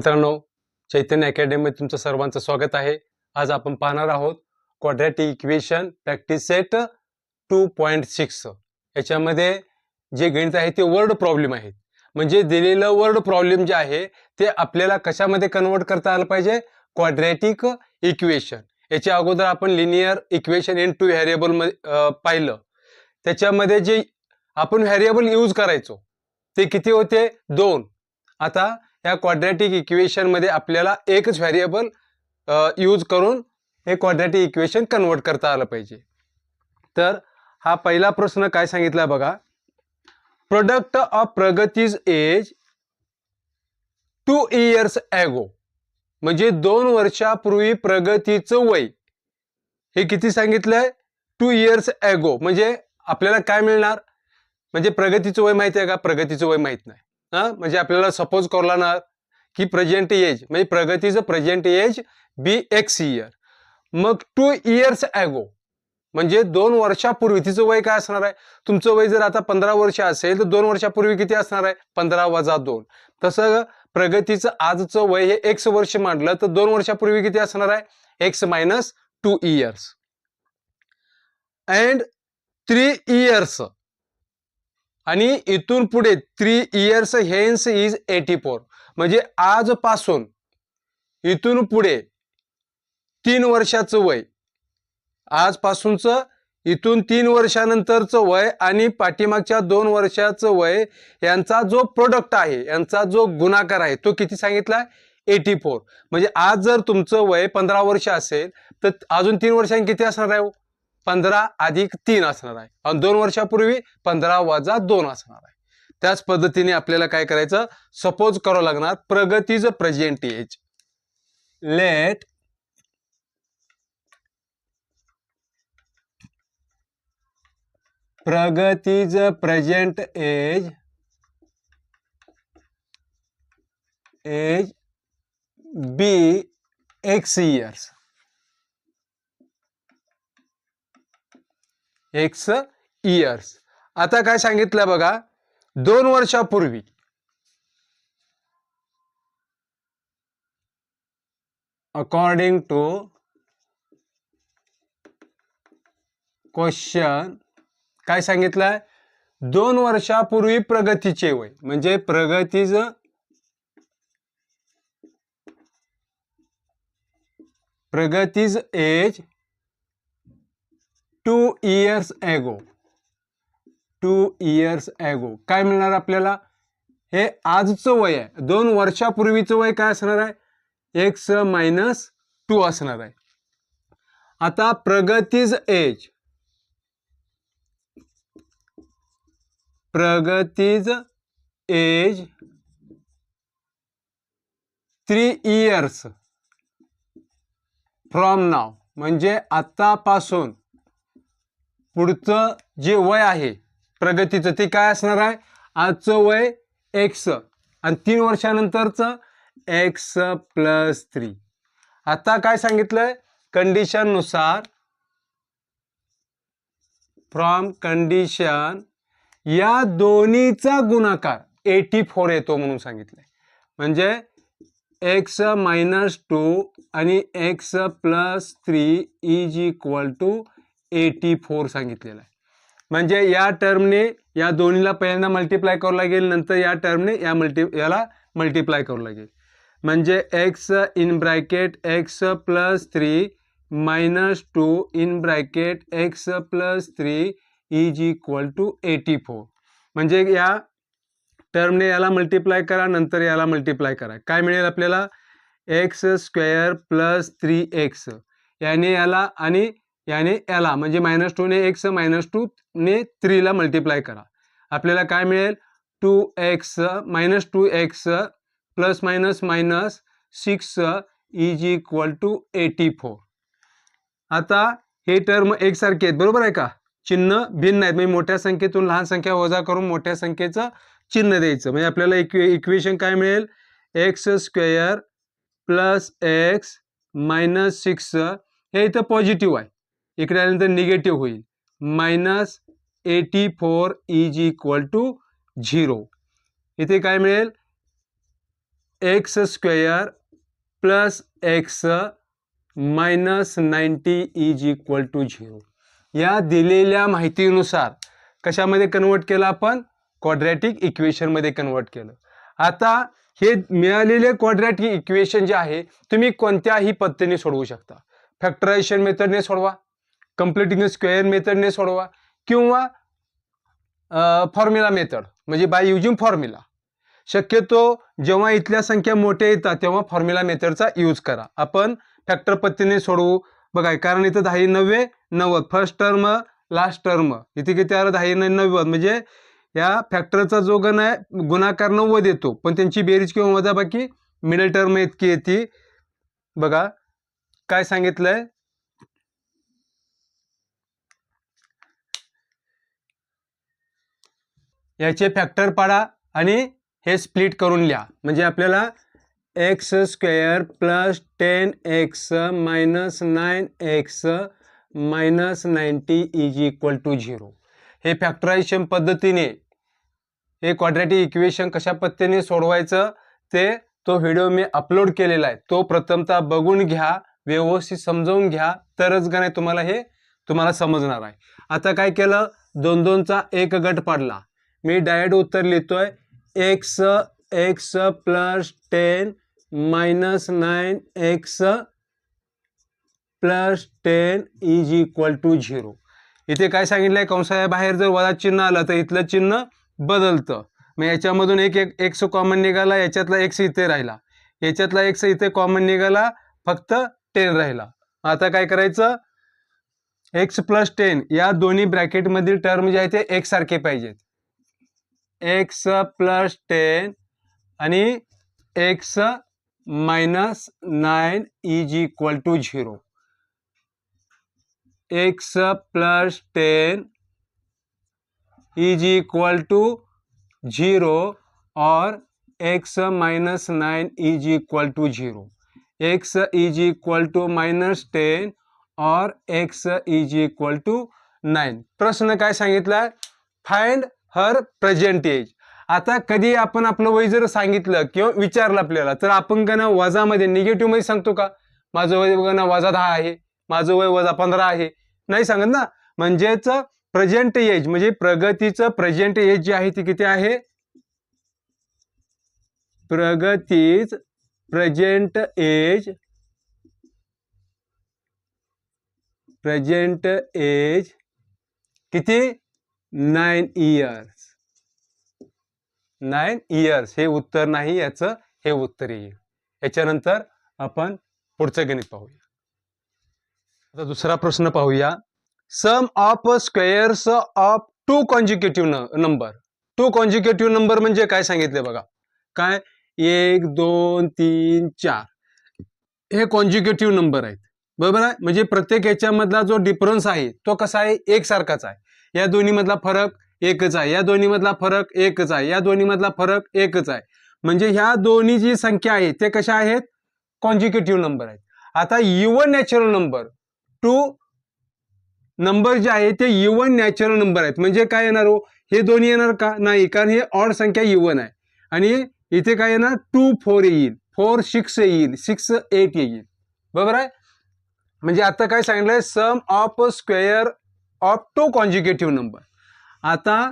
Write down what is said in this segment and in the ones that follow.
मित्रांनो, चैतन्य अकॅडमीमध्ये तुमचं सर्वांचं स्वागत आहे. आज आपण पाहणार आहोत क्वाड्रॅटिक इक्वेशन प्रॅक्टिस सेट 2.6. याच्यामध्ये जे गणित आहे ते वर्ड प्रॉब्लेम आहेत. म्हणजे दिलेलं वर्ड प्रॉब्लेम जे आहे ते आपल्याला कशामध्ये कन्वर्ट करता आलं पाहिजे? Quadratic equation. याच्या अगोदर आपण linear equation in two variable मध्ये पाहिलं. त्याच्यामध्ये जे आपण व्हेरिएबल यूज करायचो ते किती होते? 2. आता या क्वाड्रॅटिक इक्वेशन मध्ये आपल्याला एकच व्हेरिएबल यूज करून हे क्वाड्रॅटिक इक्वेशन कन्वर्ट करता आलं पाहिजे. तर हा पहिला प्रश्न काय सांगितला बघा. प्रोडक्ट ऑफ प्रगतीज एज 2 years ago, म्हणजे 2 वर्षापूर्वी प्रगतीचं वय हे किती सांगितलंय? 2 years ago. म्हणजे आपल्याला काय मिळणार? म्हणजे प्रगतीचं वय माहिती आहे का? प्रगतीचं वय माहित नाही. म्हणजे आपल्याला सपोज करणार की प्रेझेंट एज म्हणजे प्रगतीचं प्रेझेंट एज बी एक्स इयर. मग 2 years ago म्हणजे 2 वर्षापूर्वी तिचं वय काय असणार आहे? तुमचं वय जर आता 15 वर्ष असेल तर 2 वर्षापूर्वी किती असणार आहे? 15 वजा 2. तसं प्रगतीचं आजचं वय हे एक्स वर्ष मानलं तर 2 वर्षापूर्वी किती असणार आहे? X minus 2 years and 3 years. आणि इथून पुढे 3 years हेन्स इज 84. म्हणजे आजपासून इथून पुढे 3 वर्षाचं वय, आजपासूनचं इथून 3 वर्षानंतरचं वय आणि पाठीमागच्या 2 वर्षाचं वय यांचा जो प्रोडक्ट आहे, यांचा जो गुणाकार आहे तो किती सांगितला? 84. म्हणजे आज जर तुमचं वय 15 वर्ष असेल तर अजून 3 वर्षांनी किती असणार आहे? 15 अधिक 3 असणार आहे. आणि 2 वर्षापूर्वी 15 वजा 2 असणार आहे. त्याच पद्धतीने आपल्याला काय करायचं? सपोज करावं लागणार प्रगतीचं प्रेझेंट एज. लेट प्रगतीचं प्रेझेंट एज बी एक्स इयर्स. X years. आता काय सांगितलं बघा. 2 वर्षापूर्वी अकॉर्डिंग टू क्वेश्चन काय सांगितलंय? 2 वर्षापूर्वी प्रगतीचे वय म्हणजे प्रगतीज age 2 years ago. 2 years ago काय मिळणार आपल्याला? हे आजचं वय आहे. 2 वर्षापूर्वीचं वय काय असणार आहे? एक्स मायनस 2 असणार आहे. आता प्रगतीज एज 3 years फ्रॉम नाव. म्हणजे आतापासून पुढचं जे वय आहे प्रगतीचं ते काय असणार आहे? आजचं वय एक्स आणि 3 वर्षानंतरचं एक्स प्लस 3. आता काय सांगितलंय? कंडिशन नुसार फ्रॉम कंडिशन या दोन्हीचा गुणाकार 84 येतो म्हणून सांगितलंय. म्हणजे एक्स मायनस 2 आणि x plus 3 is equal to 84 सांगितलेलं आहे. म्हणजे या टर्मने या दोन्हीला पहिल्यांदा मल्टिप्लाय करावं लागेल, नंतर या टर्मने याला मल्टिप्लाय करावं लागेल. म्हणजे x in bracket x plus 3 minus 2 in bracket x plus 3 is equal to 84. म्हणजे या टर्मने याला मल्टिप्लाय करा, नंतर याला मल्टिप्लाय करा. काय मिळेल आपल्याला? एक्स स्क्वेअर प्लस 3x याने याला आणि याने याला म्हणजे मायनस 2 ने एक्स मायनस 2 ने 3 ला मल्टिप्लाय करा. आपल्याला काय मिळेल? 2x minus 2x plus minus minus 6 is equal to 84. आता हे टर्म एकसारखे आहेत, बरोबर आहे का? चिन्ह भिन्न आहेत. म्हणजे मोठ्या संख्येतून लहान संख्या वजा करून मोठ्या संख्येचं चिन्ह द्यायचं. म्हणजे आपल्याला इक्वेशन काय मिळेल? X square plus x minus 6 हे इथं पॉझिटिव्ह आहे, इकडे आल्यानंतर निगेटिव्ह होईल. Minus 84 is equal to 0. इथे काय मिळेल? X square plus x minus 90 is equal to 0. या दिलेल्या माहितीनुसार कशामध्ये कन्वर्ट केलं आपण? क्वाड्रॅटिक इक्वेशनमध्ये कन्वर्ट केलं. आता हे मिळालेले क्वाड्रॅटिक इक्वेशन जे आहे तुम्ही कोणत्याही पद्धतीने सोडवू शकता. फॅक्टरायझेशन मेथडने सोडवा, कम्प्लिटिंग स्क्वेअर मेथडने सोडवा, किंवा फॉर्म्युला मेथड म्हणजे बाय युजिंग फॉर्म्युला. शक्यतो जेव्हा इथल्या संख्या मोठ्या येतात तेव्हा फॉर्म्युला मेथडचा यूज करा. आपण फॅक्टर पद्धतीने सोडवू. बघा, कारण इथं 10 9 90, फर्स्ट टर्म लास्ट टर्म, इथे किती आलं? 10 90. म्हणजे या फॅक्टरचा जो गण आहे गुणाकार 90 येतो, पण त्यांची बेरीज किंवा वजाबाकी मिडल टर्म इतकी येते. बघा काय सांगितलंय, याचे फॅक्टर पाडा आणि हे स्प्लिट करून लिहा. म्हणजे आपल्याला x square plus 10x minus 9x minus 90 is equal to 0. हे फॅक्टरायझेशन पद्धतीने हे क्वाड्रॅटिक इक्वेशन कशा पद्धतीने सोडवायचं तो व्हिडिओ मी अपलोड केलेला आहे. तो प्रथमतः बघून घ्या, व्यवस्थित समजावून घ्या, तरच का नाही तुम्हाला समजणार आहे. आता काय केलं, 2 2चा एक गट पाडला. मी डायरेक्ट उत्तर लिहितोय, x plus 10 minus 9x plus 10 is equal to 0. इथे काय सांगितलंय, कंसाच्या बाहेर जर वजा चिन्ह आलं तर इथलं चिन्ह बदलतं. मग याच्यामधून एक एक्स कॉमन निघाला, याच्यातला एक्स इथे राहिला, याच्यातला एक्स इथे कॉमन निघाला, फक्त 10 राहिला. आता काय करायचं, एक्स प्लस 10 या दोन्ही ब्रॅकेटमधील टर्म जे आहे ते एक्स सारखे पाहिजेत. एक्स प्लस 10 आणि x minus 9 is equal to 0. X plus 10 is equal to 0 और x minus 9 is equal to 0. x is equal to minus 10 और x इज इक्वल टू 9. प्रश्न काय सांगितला, फाइंड हर प्रेझेंट एज. आता कधी आपण आपलं वय जर सांगितलं किंवा विचारलं आपल्याला, तर आपण का ना वजामध्ये निगेटिव्ह मध्ये सांगतो का? माझं वय बघा ना वजा 10 आहे, माझं वय वजा 15 आहे, नाही सांगत ना. म्हणजेच प्रेझेंट एज म्हणजे प्रगतीचं प्रेझेंट एज जे आहे ती किती आहे? प्रगतीच प्रेझेंट एज किती? 9 इयर्स. 9 इयर्स हे उत्तर नाही, याचं हे उत्तर येईल. याच्यानंतर आपण पुढचं गणित पाहूया. आता दुसरा प्रश्न पाहूया. Sum of squares of 2 consecutive number. 2 consecutive number म्हणजे काय सांगितले बघा, काय 1 2 3 4 हे कॉन्जिक्युटिव्ह नंबर आहेत, बरोबर आहे. म्हणजे प्रत्येक याच्यामधला जो डिफरन्स आहे तो कसा आहे, एकसारखाच आहे. या दोन्ही मधला फरक एकच आहे, या दोन्ही मधला फरक एकच आहे, या दोन्ही मधला फरक एकच आहे. म्हणजे ह्या दोन्ही जी संख्या आहे ते कशा आहेत, कॉन्जिक्युटिव्ह नंबर आहेत. आता इवन नॅचरल नंबर 2 नंबर जे आहे ते इवन नॅचरल नंबर आहेत. म्हणजे काय येणार हो, हे दोन्ही येणार का? नाही, कारण हे ऑड संख्या इवन आहे. आणि इथे काय येणार, 2 4 येईल, 4 6 येईल, 6 8 येईल, बरोबर आहे. म्हणजे आता काय सांगितलंय, sum of square of 2 consecutive number. आता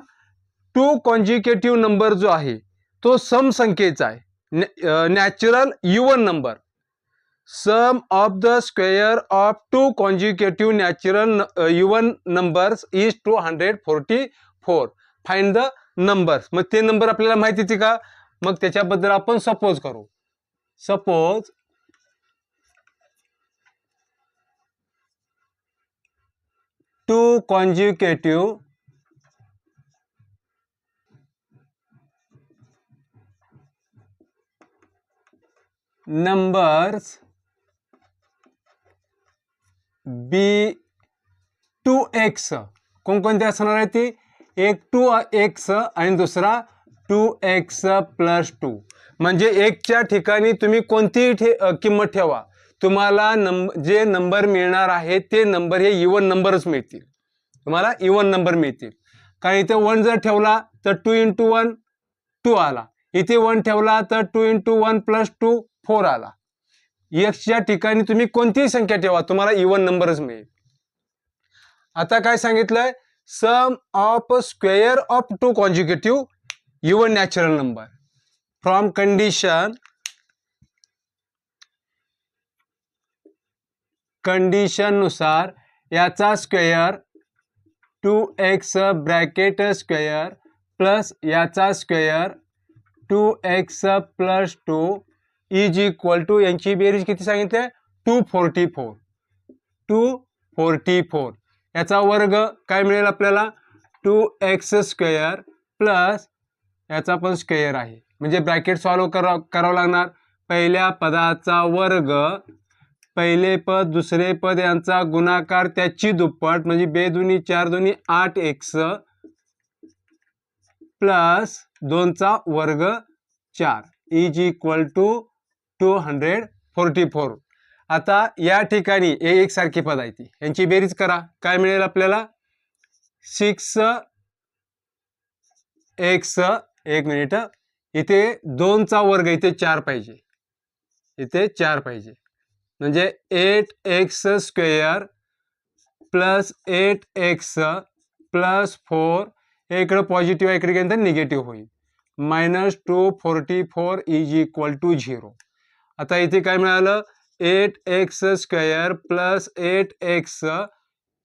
2 कॉन्जिक्युटिव्ह नंबर जो आहे तो सम संख्येचा आहे, natural even number. Sum of the square of 2 consecutive natural even numbers is 244. Find the numbers. मग ते नंबर आपल्याला माहिती होती का? मग त्याच्याबद्दल आपण सपोज करू. Suppose two consecutive numbers B2x. कोणकोणते असणार आहे ती? एक 2x आणि दुसरा 2x प्लस 2. म्हणजे 1च्या ठिकाणी तुम्ही कोणतीही किंमत ठेवा, तुम्हाला जे नंबर मिळणार आहे ते नंबर हे इवन नंबरच मिळतील, तुम्हाला इवन नंबर मिळतील. कारण इथे 1 जर ठेवला तर 2 × 1 2 आला, इथे 1 ठेवला तर 2 × 1 + 2 4 आला. एक्सच्या ठिकाणी तुम्ही कोणतीही संख्या ठेवा, तुम्हाला इवन नंबरच मिळेल. आता काय सांगितलंय, sum of square of 2 consecutive even natural number from condition नुसार याचा square 2x bracket square plus याचा square 2x + 2 is equal to, यांची बेरीज किती सांगितले, 244. 244 याचा वर्ग काय मिळेल आपल्याला, 2x² प्लस याचा पण स्क्वेअर आहे, म्हणजे ब्रॅकेट सॉल्व करावं लागणार. पहिल्या पदाचा वर्ग, पहिले पद दुसरे पद यांचा गुणाकार त्याची दुप्पट, म्हणजे 2 × 2 = 4, 2 × 8x प्लस 2 चा वर्ग 4 इज इक्वल टू 244. आता या ठिकाणी एक सारखी पद आहे ती, यांची बेरीज करा, काय मिळेल आपल्याला, 6x, एक मिनिट, इथे 2 चा वर्ग, इथे 4 पाहिजे, इथे 4 पाहिजे, म्हणजे 8x² प्लस 8x प्लस 4, हे इकडे पॉझिटिव्ह आहे, इकडे गेल्यानंतर निगेटिव्ह होईल, -244 इज इक्वल टू 0. आता इथे काय मिळालं, 8x² प्लस 8x,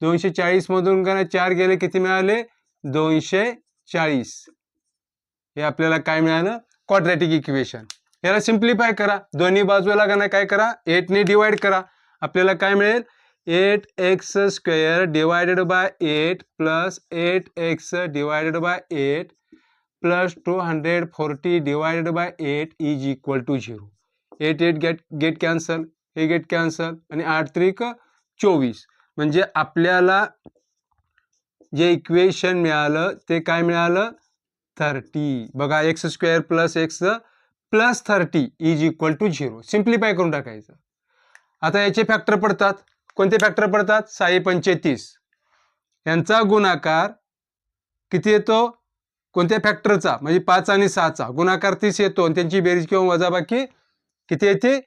240 मधून 4 गेले, किती मिळाले, 240. हे आपल्याला काय मिळालं, क्वाड्रॅटिक इक्वेशन. याला सिम्प्लिफाय करा, दोन्ही बाजूला काय करा, 8 ने डिवाइड करा, आपल्याला काय मिळेल, 8x² divided by 8 plus 8x divided by 8 plus 240 divided by 8 is equal to 0. 8 get cancel, हे गेट कॅन्सल, आणि 8 × 3 = 24. म्हणजे आपल्याला जे इक्वेशन मिळालं ते काय मिळालं, 30. बघा, x² plus x plus 30 is equal to 0. Simplify करून टाकायचं. आता याचे फॅक्टर पडतात, कोणते फॅक्टर पडतात, 6 × 35, यांचा गुणाकार किती येतो, कोणत्या फॅक्टरचा, म्हणजे 5 आणि 6चा गुणाकार 30 येतो, आणि त्यांची बेरीज किंवा वजाबाकी किती येते,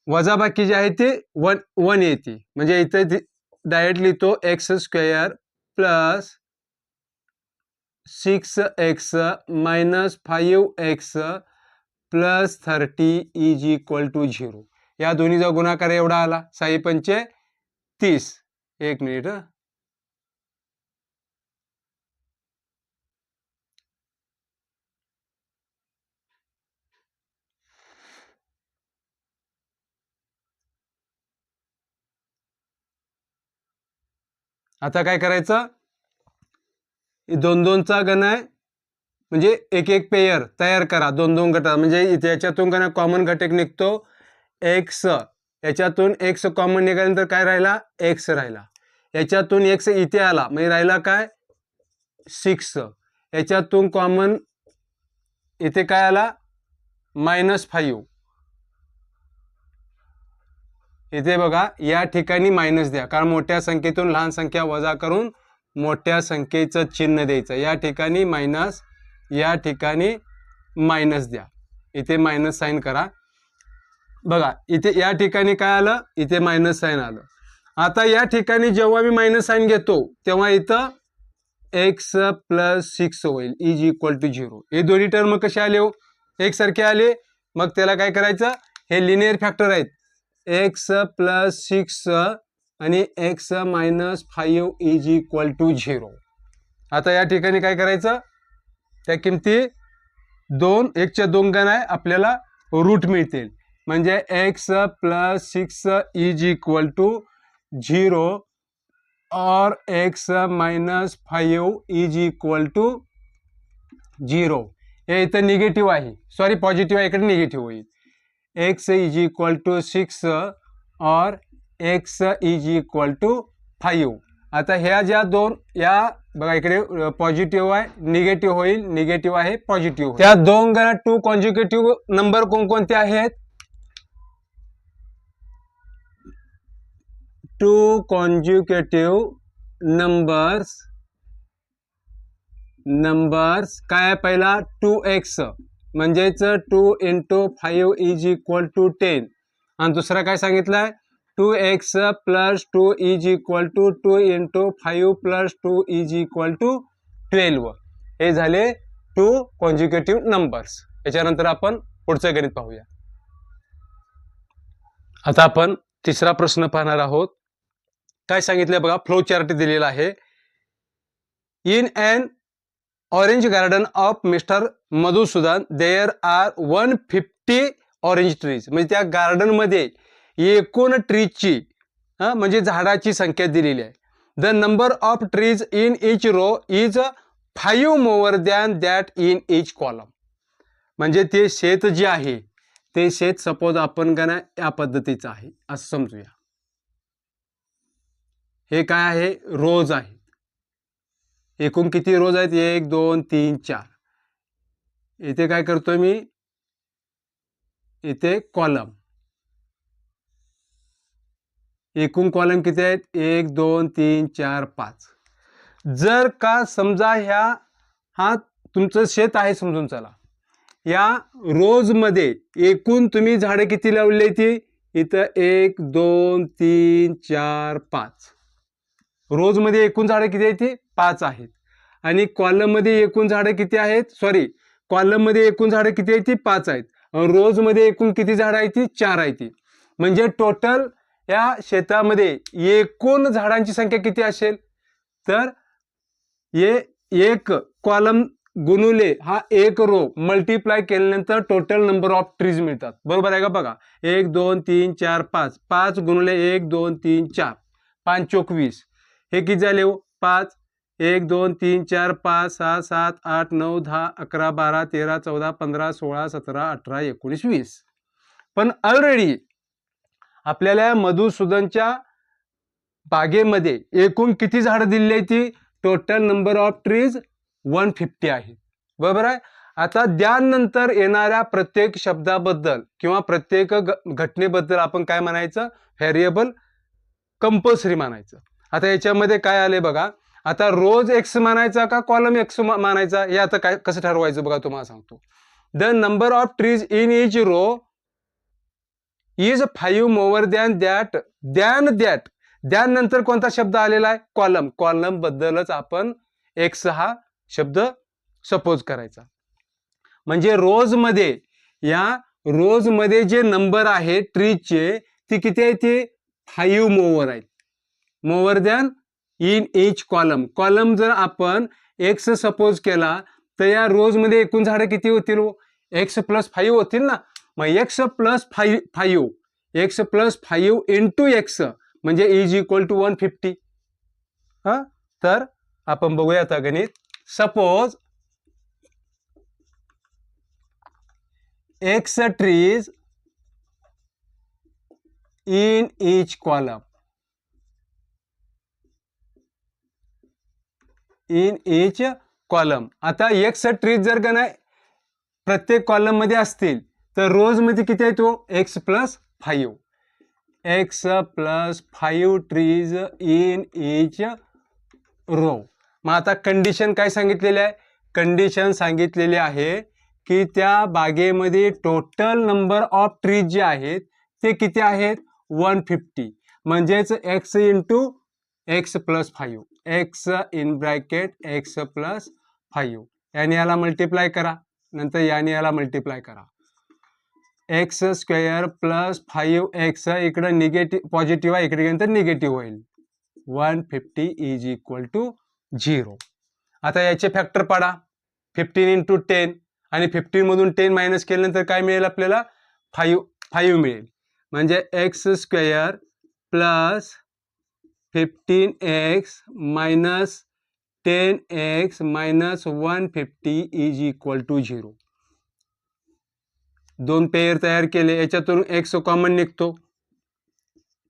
वजाबाकी जे आहे ते 1 येते, म्हणजे इथे डायरेक्टली तो x² plus 6x minus 5x plus 30 is equal to 0. या दोन्हीचा गुणाकार एवढा आला, 6 × 5 = 30. एक मिनिट, आता काय करायचं, 2 चा घन आहे, म्हणजे एक पेयर तयार करा, 2 गटात, म्हणजे याच्यातून कॉमन घटक निघतो x, याच्यातून x कॉमन निघाल्यानंतर काय राहिला, x राहिला, याच्यातून x इथे आला, म्हणजे राहिला काय, 6, याच्यातून कॉमन इथे काय आला, -5, इथे बघा, या ठिकाणी मायनस द्या, कारण मोठ्या संख्येतून लहान संख्या वजा करून मोठ्या संख्येचं चिन्ह द्यायचं, या ठिकाणी मायनस, या ठिकाणी मायनस द्या, इथे मायनस साइन करा. बघा, इथे या ठिकाणी काय आलं, इथे मायनस साइन आलं. आता या ठिकाणी जेव्हा मी मायनस साइन घेतो तेव्हा इथं x + 6 होईल इज इक्वल टू 0. हे दोन्ही टर्म कसे आले, हो, एकसारखे आले. मग त्याला काय करायचं, हे लिनियर फॅक्टर आहेत, x + 6 आणि x - 5 इज इक्वल टू 0. आता या ठिकाणी काय करायचं, त्या किमती 1 च्या 2 घन आहे, आपल्याला रूट मिळतील, म्हणजे x + 6 इज इक्वल टू 0 और x - 5 इज इक्वल टू 0. हे इथं निगेटिव्ह आहे, सॉरी पॉझिटिव्ह आहे, इकडे निगेटिव्ह होईल. x इज इक्वल टू 6 और x इज इक्वल टू 5. आता ह्या ज्या दोन, या बघा इकडे पॉझिटिव्ह आहे, निगेटिव्ह होईल, निगेटिव्ह आहे, पॉझिटिव्ह. त्या 2 गण 2 कॉन्जिक्युटिव्ह नंबर कोणकोणते आहेत, 2 कॉन्जिक्युटिव्ह नंबर्स नंबर्स काय आहे पहिला 2x म्हणजेच 2 × 5 इज इक्वल टू 10 आणि दुसरा काय सांगितलंय 2x + 2 is equal to 2 × 5 + 2 is equal to 12. हे झाले 2 कॉन्जिक्युटिव्ह नंबर्स. याच्यानंतर आपण पुढचं गणित पाहूया. आता आपण तिसरा प्रश्न पाहणार आहोत. काय सांगितलंय बघा, फ्लो चार्ट दिलेला आहे. In an orange garden of mister Madhusudan there are 150 orange trees. म्हणजे त्या गार्डन मध्ये एकूण ट्रीजची म्हणजे झाडाची संख्या दिलेली आहे. The number of trees in each row is 5 more than that in each column. म्हणजे ते शेत जे आहे ते शेत सपोज आपण का नाही या पद्धतीचं आहे असं समजूया. हे काय आहे, रोज आहे. एकूण किती रोज आहेत, 1 2 3 4. इथे काय करतोय मी, इथे कॉलम. एकूण कॉलम किती आहेत, 1 2 3 4 5. जर का समजा हा तुमचं शेत आहे समजून चला, या रोज मध्ये एकूण तुम्ही झाडे किती लावली ती, इथं 1 2 3 4 5. रोज मध्ये एकूण झाडे किती आहेत ती 5 आहेत. आणि कॉलम मध्ये एकूण झाडे किती आहेत, सॉरी कॉलम मध्ये एकूण झाडे किती आहेत ती 5 आहेत. रोज मध्ये एकूण किती झाडं आहेत ती 4 आहेत ती. म्हणजे टोटल या शेतामध्ये एकूण झाडांची संख्या किती असेल, तर हे एक कॉलम गुणुले हा एक रो मल्टिप्लाय केल्यानंतर टोटल नंबर ऑफ ट्रीज मिळतात. बरोबर आहे का बघा, 1 2 3 4 5. 5 गुणुले 1 2 3 4, 5 चोक 20. हे किती झाले हो, 5 1 2 3 4 5 6 7 8 9 10 11 12 13 14 15 16 17 18 19 20. पण ऑलरेडी आपल्याला मधुसूदनच्या बागेमध्ये एकूण किती झाडं दिलेली आहेत ती, टोटल नंबर ऑफ ट्रीज 150 आहे. बरोबर आहे. आता त्यानंतर येणाऱ्या प्रत्येक शब्दाबद्दल किंवा प्रत्येक घटनेबद्दल आपण काय म्हणायचं, व्हेरिएबल कंपल्सरी मानायचं. आता याच्यामध्ये काय आले बघा, आता रोज एक्स मानायचा का कॉलम एक्स मानायचा, हे आता काय कसं ठरवायचं बघा, तुम्हाला सांगतो. The number of trees in each row is 5 more than that. त्यानंतर कोणता शब्द आलेला आहे, कॉलम. कॉलम बद्दलच आपण एक्स हा शब्द सपोज करायचा. म्हणजे रोज मध्ये, या रोज मध्ये जे नंबर आहे ट्रीजचे ती किती आहे, ती 5 मोर आहेत. More than in each column. Column जर आपण एक्स सपोज केला तर या रोज मध्ये एकूण झाडं किती होतील, एक्स + 5 होतील ना. मग एक्स + 5 एक्स + 5 इंटू एक्स म्हणजे इज इक्वल टू 150. तर आपण बघूया आता गणित. Suppose x trees in each column, in each column. आता एक्स ट्रीज जर का नाही प्रत्येक कॉलम मध्ये असतील तर रोज मध्ये किती आहे तो, x + 5. X + 5 trees in each row. मग आता कंडिशन काय सांगितलेली आहे, कंडिशन सांगितलेली आहे की त्या बागेमध्ये टोटल नंबर ऑफ ट्रीज जे आहेत ते किती आहेत, 150. म्हणजेच x into x + 5, x in bracket x + 5. याने याला मल्टिप्लाय करा, नंतर याने याला मल्टिप्लाय करा. x² + 5x इकडे निगेटिव्ह पॉझिटिव्ह आहे, इकडे नंतर निगेटिव्ह होईल. 150 इज इक्वल टू 0. आता याचे फॅक्टर पाडा, 15 × 10 आणि 15 मधून 10 मायनस केल्यानंतर काय मिळेल आपल्याला, 5 मिळेल. म्हणजे x² + 15x - 10x - 150 is equal to 0. 2 pair तयार केले, याच्यातून x कॉमन निघतो.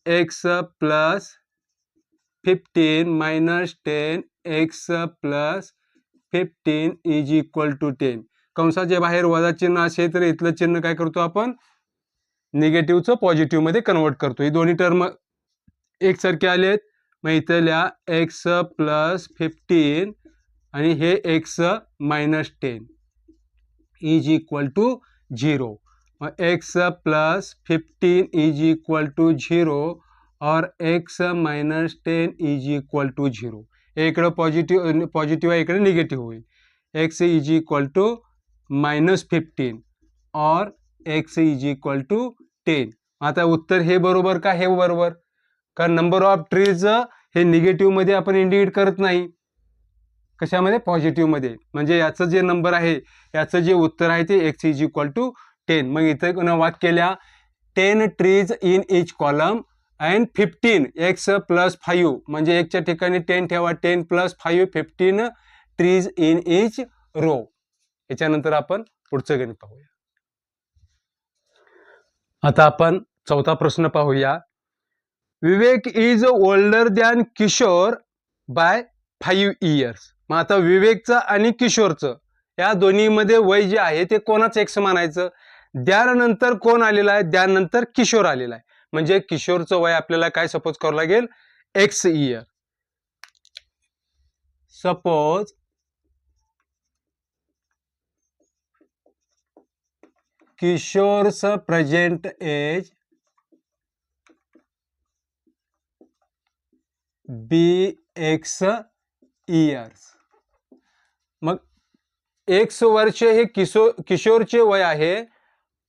x + 15 - 10x + 15 is equal to 10. कंसाच्या बाहेर वजा चिन्ह असेल तर इथलं चिन्ह काय करतो आपण, निगेटिव्हचं पॉझिटिव्ह मध्ये कन्वर्ट करतो. ही दोन्ही टर्म एकसारखे आलेत. मग इथं लिहा x + 15 आणि हे x minus 10 is equal to 0. मग x plus 15 is equal to 0 और x minus 10 is equal to 0. इकडं पॉझिटिव्ह आहे, इकडे निगेटिव्ह होईल. x is equal to minus 15 और x इज इक्वल टू 10. आता उत्तर हे बरोबर का हे बरोबर? कारण नंबर ऑफ ट्रीज हे निगेटिव्ह मध्ये आपण इंडिकेट करत नाही, कशामध्ये? पॉझिटिव्ह मध्ये. म्हणजे याचं जे नंबर आहे, याचं जे उत्तर आहे ते x इज इक्वल टू 10. मग इथं वाक्य केल्या 10 trees in each column and 15 x plus 5. म्हणजे एकच्या ठिकाणी 10 ठेवा, 10 plus 5 15 trees in each row. याच्यानंतर आपण पुढचं गणित पाहूया. आता आपण चौथा प्रश्न पाहूया. Vivek is older than Kishore by 5 years. मग आता विवेकचं आणि किशोरचं या दोन्हीमध्ये वय जे आहे ते कोणाचं एक्स मानायचं? त्यानंतर कोण आलेला आहे? त्यानंतर किशोर आलेला आहे. म्हणजे किशोरचं वय आपल्याला काय सपोज करावं लागेल? X year. सपोज किशोर's प्रेजेंट एज BX इयर्स. मग एक्स वर्ष हे किशोरचे वय आहे,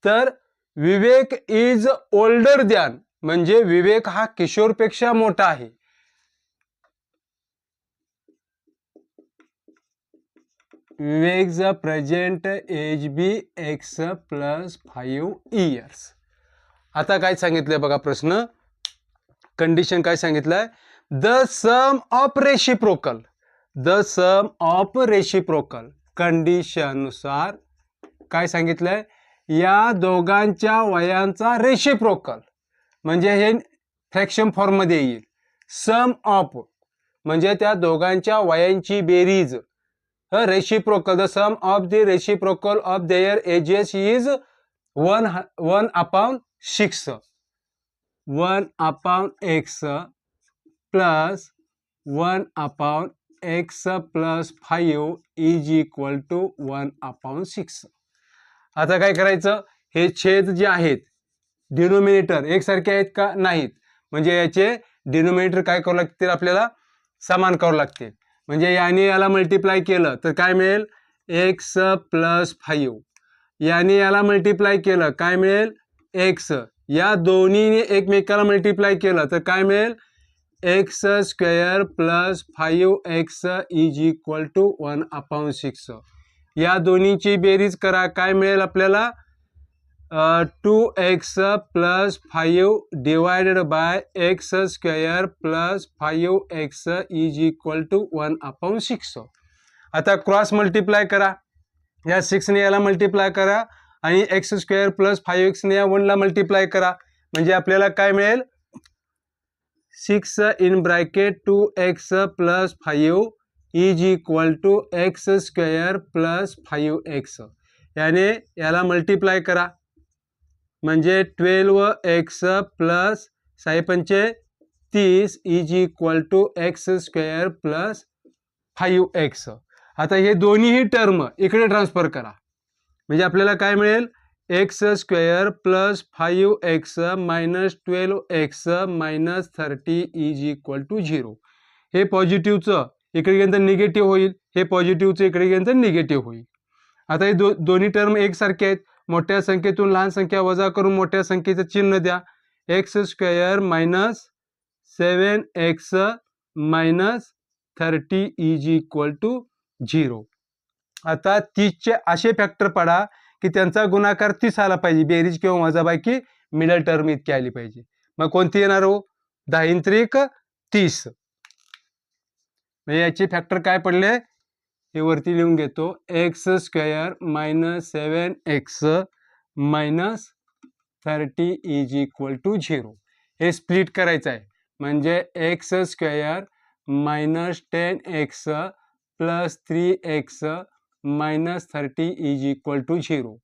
तर विवेक इज ओल्डर दॅन म्हणजे विवेक हा किशोरपेक्षा मोठा आहे. विवेक's present age BX plus 5 years. आता काय सांगितलंय बघा प्रश्न, कंडिशन काय सांगितलंय? The sum of reciprocal. The sum of reciprocal कंडिशननुसार काय सांगितलंय? या दोघांच्या वयांचा रेसिप्रोकल म्हणजे हे फ्रॅक्शन फॉर्म मध्ये येईल. सम ऑफ म्हणजे त्या दोघांच्या वयांची बेरीज. Reciprocal, the sum of the reciprocal of their ages is 1/6. 1/x plus 1/x plus 5 is equal to 1/6. आता काय करायचं? हे छेद जे आहेत डिनोमिनेटर एकसारखे आहेत का? नाहीत. म्हणजे याचे डिनोमिनेटर काय करावं लागतील? आपल्याला समान करावं लागते. म्हणजे याने याला मल्टिप्लाय केलं तर काय मिळेल? x plus 5. याने याला मल्टिप्लाय केलं काय मिळेल? x. या दोन्हीने एकमेकाला मल्टिप्लाय केलं तर काय मिळेल? x square plus 5x is equal to 1/6. या दोन्हीची बेरीज करा, काय मिळेल आपल्याला? 2x plus 5 divided by x square plus 5x is equal to 1/6. आता क्रॉस मल्टिप्लाय करा, या 6 ने याला मल्टिप्लाय करा आणि x स्क्वेअर प्लस 5x ने या 1 ला मल्टिप्लाय करा. म्हणजे आपल्याला काय मिळेल? 6 in bracket 2x plus 5 is equal to x square plus 5x. याने याला मल्टिप्लाय करा म्हणजे 12x plus 6×5 is equal to x square plus 5x. आता हे दोन्हीही टर्म इकडे ट्रान्सफर करा म्हणजे आपल्याला काय मिळेल? x square plus 5x minus 12x minus 30 is equal to 0. हे पॉझिटिव्हचं इकडे गेल्यानंतर निगेटिव्ह होईल, हे पॉझिटिव्हचं इकडे गेल्यानंतर निगेटिव्ह होईल. आता हे दोन्ही टर्म एकसारखे आहेत. मोठ्या संख्येतून लहान संख्या वजा करून मोठ्या संख्येचं चिन्ह द्या. x square minus 7x minus 30 is equal to 0. आता 30चे असे फॅक्टर पडा की त्यांचा गुणाकार 30 आला पाहिजे, बेरीज किंवा वजाबाकी मिडल टर्म इतकी आली पाहिजे. मग कोणती येणार हो? 10 30. म्हणजे याचे फॅक्टर काय पडले हे वरती लिहून घेतो. x square minus 7x minus 30 is equal to 0. हे स्प्लिट करायचं आहे म्हणजे x square minus 10x plus 3x minus 30 is equal to 0.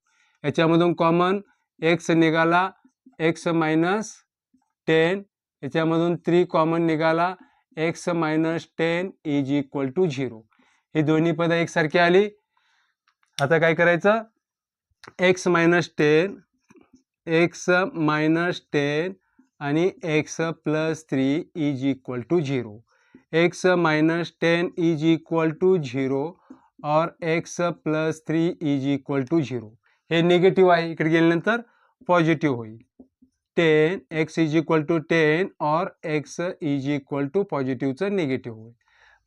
याच्यामधून कॉमन x निघाला, x मायनस 10. याच्यामधून 3 कॉमन निघाला, x minus 10 is equal to 0. ही दोन्ही पद एकसारखी आली. आता काय करायचं, x मायनस 10 आणि x plus 3 is equal to 0. x minus 10 is equal to 0 और x plus 3 is equal to 0. हे निगेटिव्ह आहे, इकडे गेल्यानंतर पॉझिटिव्ह होईल. 10 x इज इक्वल टू 10 और x इज इक्वल टू पॉझिटिव्हचं निगेटिव्ह होईल.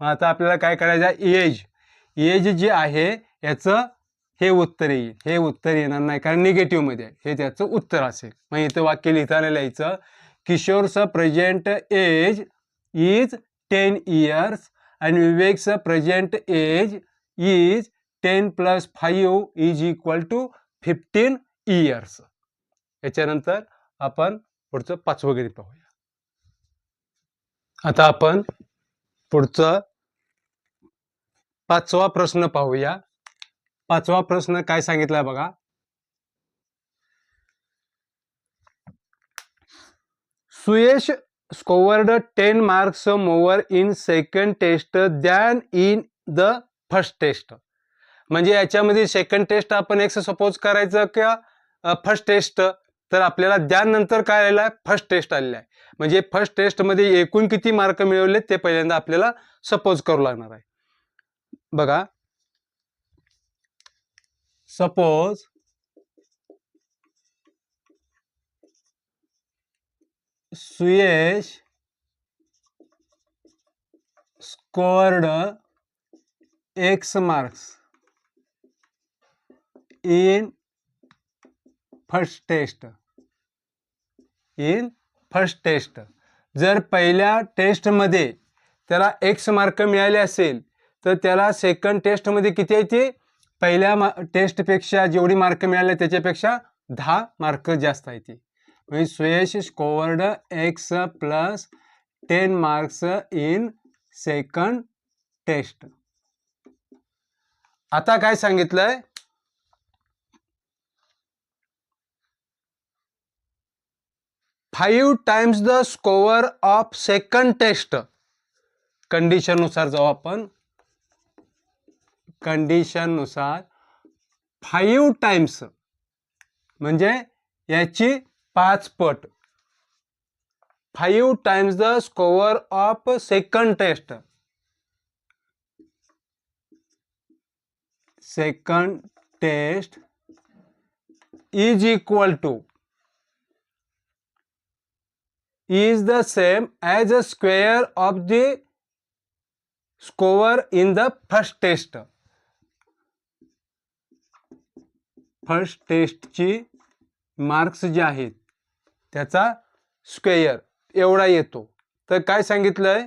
मग आता आपल्याला काय करायचं आहे, एज जे आहे याचं हे उत्तर येईल. हे उत्तर येणार नाही कारण निगेटिव्ह मध्ये आहे, हे त्याचं उत्तर असेल. मग इथं वाक्य लिहिताना लिहायचं, Kishore's present age is 10 years and Vivek's present age is 10 + 5 is equal to 15 years. याच्यानंतर आपण पुढचं 5वं गणित पाहूया. आता आपण पुढचं 5वा प्रश्न पाहूया. 5वा प्रश्न काय सांगितलाय बघा. Suyash scored 10 marks more in second test than in the first test. म्हणजे याच्यामध्ये सेकंड टेस्ट आपण एक्स सपोज करायचं किंवा फर्स्ट टेस्ट, तर आपल्याला द्यान नंतर काय आलेलं आहे, फर्स्ट टेस्ट आलेला आहे. म्हणजे फर्स्ट टेस्ट मध्ये एकूण किती मार्क मिळवले ते पहिल्यांदा आपल्याला सपोज करू लागणार आहे. बघा, suppose Suyash scored x marks in first test. जर पहिल्या टेस्टमध्ये त्याला x मार्क मिळाले असेल तर त्याला सेकंड टेस्टमध्ये किती येते, पहिल्या टेस्टपेक्षा जेवढी मार्क मिळाले त्याच्यापेक्षा 10 मार्क जास्त येते. म्हणजे Suyash scored x + 10 marks in second test. आता काय सांगितलंय, 5 times the score of second test. Condition नुसार जाऊ आपण, कंडिशन नुसार 5 times म्हणजे याची 5 पट. 5 times the score of second test. Second test is equal to is the same as a square of the score in the first test. First टेस्टची marks जे आहेत त्याचा स्क्वेअर एवढा येतो. तर काय सांगितलंय,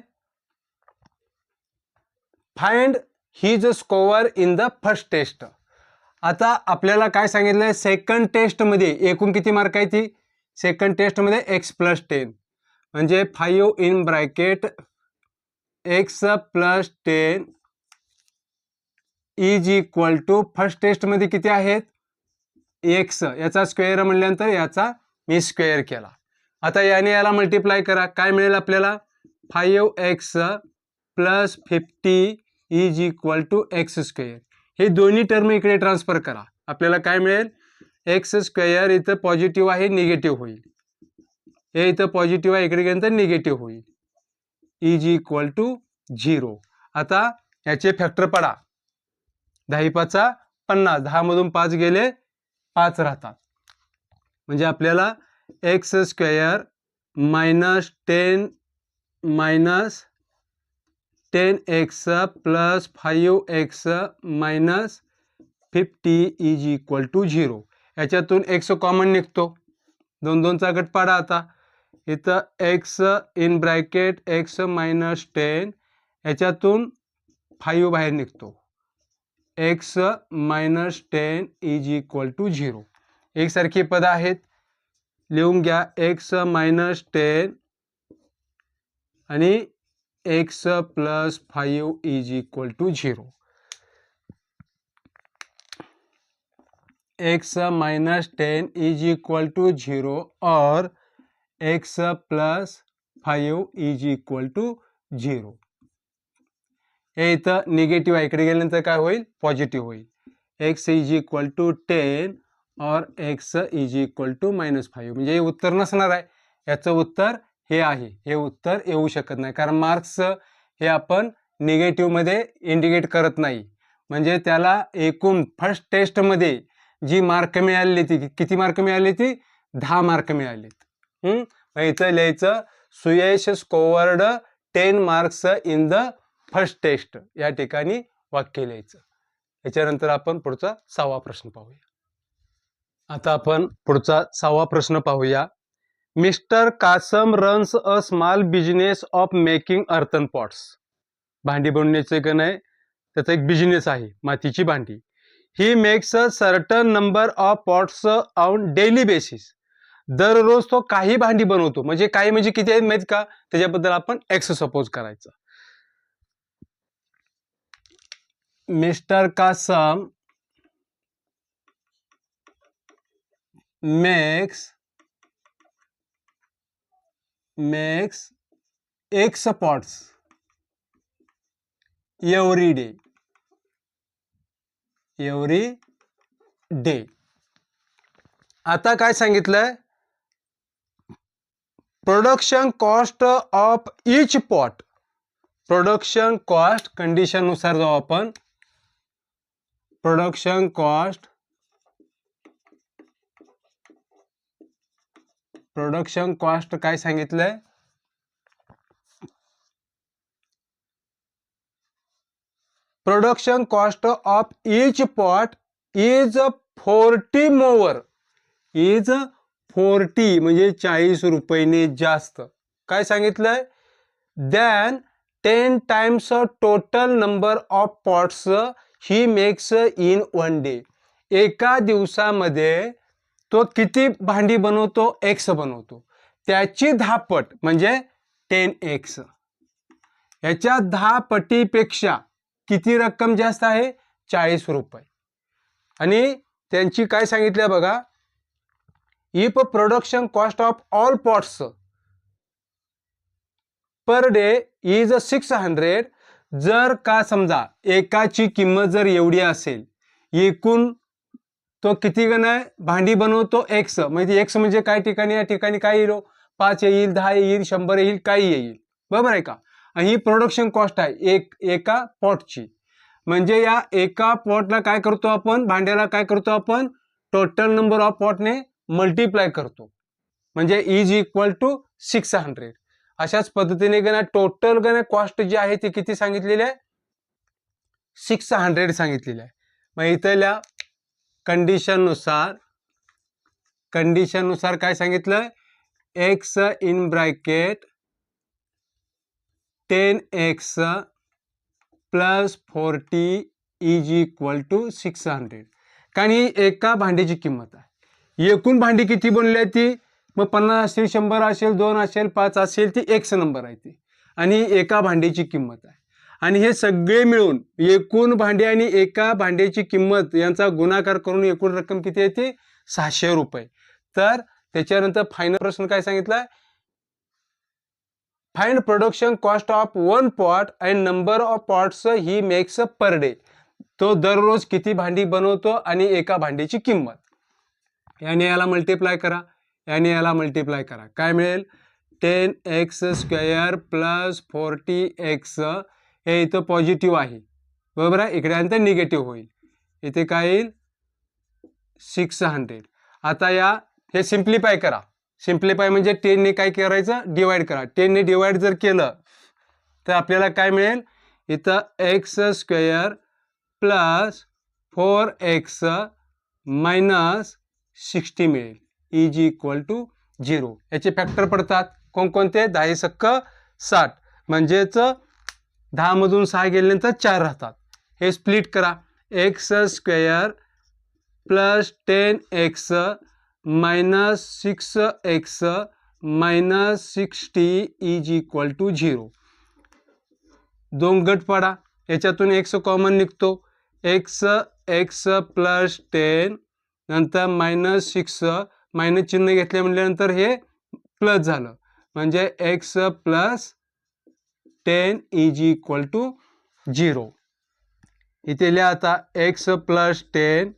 find his score in the first test. आता आपल्याला काय सांगितलंय, सेकंड टेस्ट मध्ये एकूण किती मार्क आहे ती, सेकंड टेस्ट मध्ये x + 10 म्हणजे 5 in bracket x + 10 is equal to first test मध्ये किती आहेत x, याचा स्क्वेअर म्हटल्यानंतर याचा मी स्क्वेअर केला. आता याने याला मल्टिप्लाय करा, काय मिळेल आपल्याला, 5x + 50 is equal to x². हे दोन्ही टर्म इकडे ट्रान्सफर करा, आपल्याला काय मिळेल, x² इथं पॉझिटिव्ह आहे निगेटिव्ह होईल, हे इथं पॉझिटिव्ह आहे इकडे गेल्यानंतर निगेटिव्ह होईल, इज इक्वल टू 0. आता याचे फॅक्टर पडा, 10 × 5 = 50, 10 मधून 5 गेले 5 राहतात. म्हणजे आपल्याला x² - 10x + 5x - 50 is equal to 0. याच्यातून x कॉमन निघतो, 2 2चा गट पाडा. आता इथं x इन ब्रॅकेट x - 10, याच्यातून 5 बाहेर निघतो, x - 10 इज इक्वल टू 0. एकसारखी पद आहेत, लिहून घ्या, x - 10 आणि x + 5 is equal to 0. x - 10 is equal to 0 और x + 5 इज इक्वल टू 0. हे इथं निगेटिव्ह आहे, इकडे गेल्यानंतर काय होईल पॉझिटिव्ह होईल. x इज इक्वल टू 10 और x इज इक्वल टू -5 म्हणजे हे उत्तर नसणार आहे. याचं उत्तर हे आहे. हे उत्तर येऊ शकत नाही कारण मार्क्स हे आपण निगेटिव्हमध्ये इंडिकेट करत नाही. म्हणजे त्याला एकूण फर्स्ट टेस्टमध्ये जी मार्क मिळाली ती किती मार्क मिळाली ती 10 मार्क मिळालेत. इथं लिहायचं Suyash scored 10 marks in the first test. या ठिकाणी वाक्य लिहायचं. याच्यानंतर आपण पुढचा 6वा प्रश्न पाहूया. आता आपण पुढचा 6वा प्रश्न पाहूया. Mister Kasam runs a small business of making earthen pots. भांडी बनवण्याचे का नाही त्याचा एक बिझनेस आहे, मातीची भांडी. He makes a certain number of pots on daily basis. दररोज तो काही भांडी बनवतो. म्हणजे काही म्हणजे किती आहेत माहित का, त्याच्याबद्दल आपण एक्स सपोज करायचं. Mister Kasam makes X pots every day. आता काय सांगितलंय, production cost of each pot. Production cost condition नुसार जाऊ आपण. प्रोडक्शन कॉस्ट काय सांगितलंय, production cost of each pot is 40 more. Is 40 म्हणजे 40 रुपयाने जास्त. काय सांगितलंय, than 10 times total number of pots he makes in 1 day. एका दिवसामध्ये तो किती भांडी बनवतो, एक्स बनवतो. त्याची 10 पट म्हणजे 10x. याच्या 10 पटीपेक्षा किती रक्कम जास्त आहे, 40 रुपये. आणि त्यांची काय सांगितलं बघा, if production cost of all pots per day is 600. जर का समजा एकाची किंमत जर एवढी असेल, एकूण तो किती गण आहे भांडी बनवतो एक्स. म्हणजे एक्स म्हणजे काय ठिकाणी, या ठिकाणी काय येईल, 5 येईल, 10 येईल, 100 येईल, काही येईल. बरोबर आहे का. आणि ही प्रोडक्शन कॉस्ट आहे एका पॉटची. म्हणजे या एका पॉटला काय करतो आपण, भांड्याला काय करतो आपण, टोटल नंबर ऑफ पॉटने मल्टिप्लाय करतो. म्हणजे इज इक्वल टू 600. अशाच पद्धतीने गणा टोटल गणा कॉस्ट जी आहे ती किती सांगितलेली आहे, 600 सांगितलेली आहे. मग इथल्या कंडिशन नुसार काय सांगितलं, x in bracket 10x plus 40 is equal to 600. कारण ही एका भांड्याची किंमत आहे. एकूण भांडी किती बनली आहे ती, मग 50 असेल, 100 असेल, 2 असेल, 5 असेल, ती एक्स नंबर आहे ती. आणि एका भांड्याची किंमत आहे. आणि हे सगळे मिळून एकूण भांडी आणि एका भांड्याची किंमत यांचा गुणाकार करून एकूण रक्कम किती येते, 600 रुपये. तर त्याच्यानंतर फायनल प्रश्न काय सांगितलाय, find production cost of 1 pot and number of pots he makes per day. तो दररोज किती भांडी बनवतो आणि एका भांडीची किंमत. याने याला मल्टिप्लाय करा, याने याला मल्टिप्लाय करा, काय मिळेल, 10x² प्लस 40x. हे इथं पॉझिटिव्ह आहे, बरोबर आहे, इकडे नंतर निगेटिव्ह होईल. इथे काय येईल 600. आता हे सिम्प्लिफाय करा. सिम्प्लिफाय म्हणजे 10 ने काय करायचं, डिवाइड करा. 10 ने डिवाइड जर केलं तर आपल्याला काय मिळेल, इथं x² प्लस 4x मायनस 60 मिळेल. Is equal to 0. याचे फॅक्टर पडतात कोणकोणते, 10 × 60 म्हणजेच 10 मधून 6 गेल्यानंतर 4 राहतात. हे स्प्लिट करा, x² plus 10x minus 6x minus 60 is equal to 0. 2 गट पाडा, याच्यातून x कॉमन निघतो. x प्लस 10 नंतर मायनस 6, मायनस चिन्ह घेतले म्हटल्यानंतर हे प्लस झालं. म्हणजे x plus 10 is equal to 0. इथे लिहा आता x + 10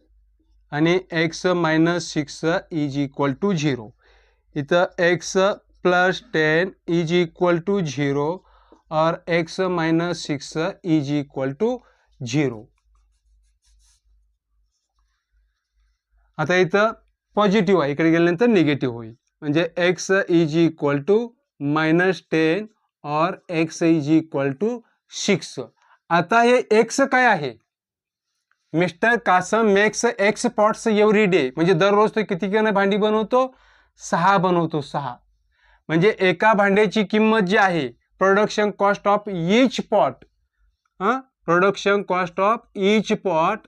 आणि x - 6 इज इक्वल टू 0. इथं x + 10 इज इक्वल टू 0 और x - 6 इज इक्वल टू 0. आता इथं पॉझिटिव्ह आहे, इकडे गेल्यानंतर निगेटिव्ह होईल. म्हणजे x इज इक्वल टू -10 और x इज इक्वल टू 6. आता हे x काय आहे? Mister Kasam makes x pots every day. म्हणजे दररोज तो किती भांडी बनवतो? 6 बनवतो, 6. म्हणजे एका भांड्याची किंमत जी आहे, production cost of each pot, production cost of each pot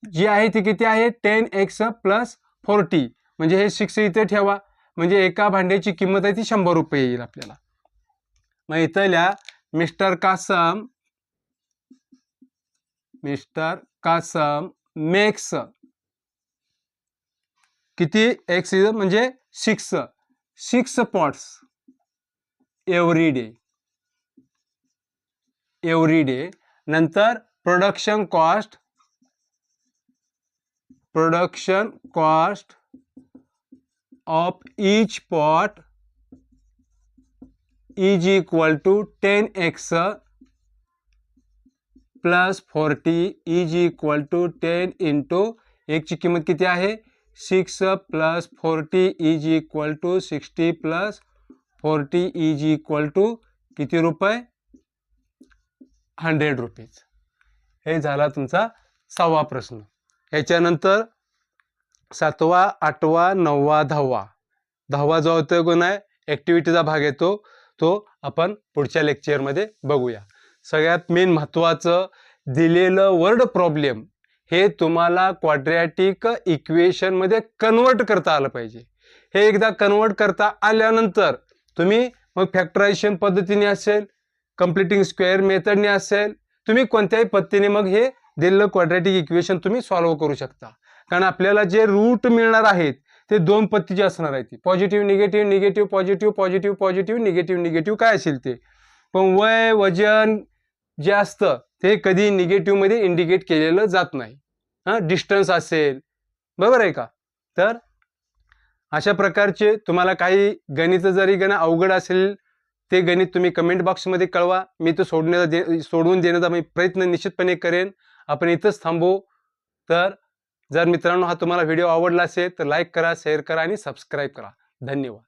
जी आहे ती किती आहे? 10x + 40. म्हणजे हे 6 इथे ठेवा, म्हणजे एका भांड्याची किंमत आहे ती 100 रुपये येईल आपल्याला. मग इथं लिहा मिस्टर कासम मेक्स किती? x म्हणजे 6 पॉट्स एव्हरी डे. नंतर production cost of each pot is equal to 10x + 40 is equal to 10 into एक ची किंमत किती आहे? 6 + 40 is equal to 60 + 40 is equal to किती रुपये? 100 रुपीज. हे झाला तुमचा 6वा प्रश्न. याच्यानंतर 7वा, 8वा, 9वा, 10वा. 10वा जो होतो कोण आहे? ॲक्टिव्हिटीचा भाग येतो, तो आपण पुढच्या लेक्चरमध्ये बघूया. सगळ्यात मेन महत्त्वाचं, दिलेलं वर्ड प्रॉब्लेम हे तुम्हाला क्वाड्रॅटिक इक्वेशनमध्ये कन्वर्ट करता आलं पाहिजे. हे एकदा कन्वर्ट करता आल्यानंतर तुम्ही मग फॅक्टरायझेशन पद्धतीने असेल, कम्प्लिटिंग स्क्वेअर मेथडने असेल, तुम्ही कोणत्याही पद्धतीने मग हे दिलेलं क्वाड्रॅटिक इक्वेशन तुम्ही सॉल्व्ह करू शकता. कारण आपल्याला जे रूट मिळणार आहेत ते 2 पद्धतीचे असणार आहेत. Positive negative, negative positive, positive positive, negative negative काय असेल ते. पण वय वजन जे असतं ते कधी निगेटिव्ह मध्ये इंडिकेट केलेलं जात नाही. डिस्टन्स असेल, बरोबर आहे का? तर अशा प्रकारचे तुम्हाला काही गणित जरी अवघड असेल ते गणित तुम्ही कमेंट बॉक्समध्ये कळवा. मी तो सोडवून देण्याचा मी प्रयत्न निश्चितपणे करेन. आपण इथंच थांबू. तर जर मित्रांनो हा तुम्हाला व्हिडिओ आवडला असेल तर लाईक करा, शेअर करा आणि सबस्क्राईब करा. धन्यवाद.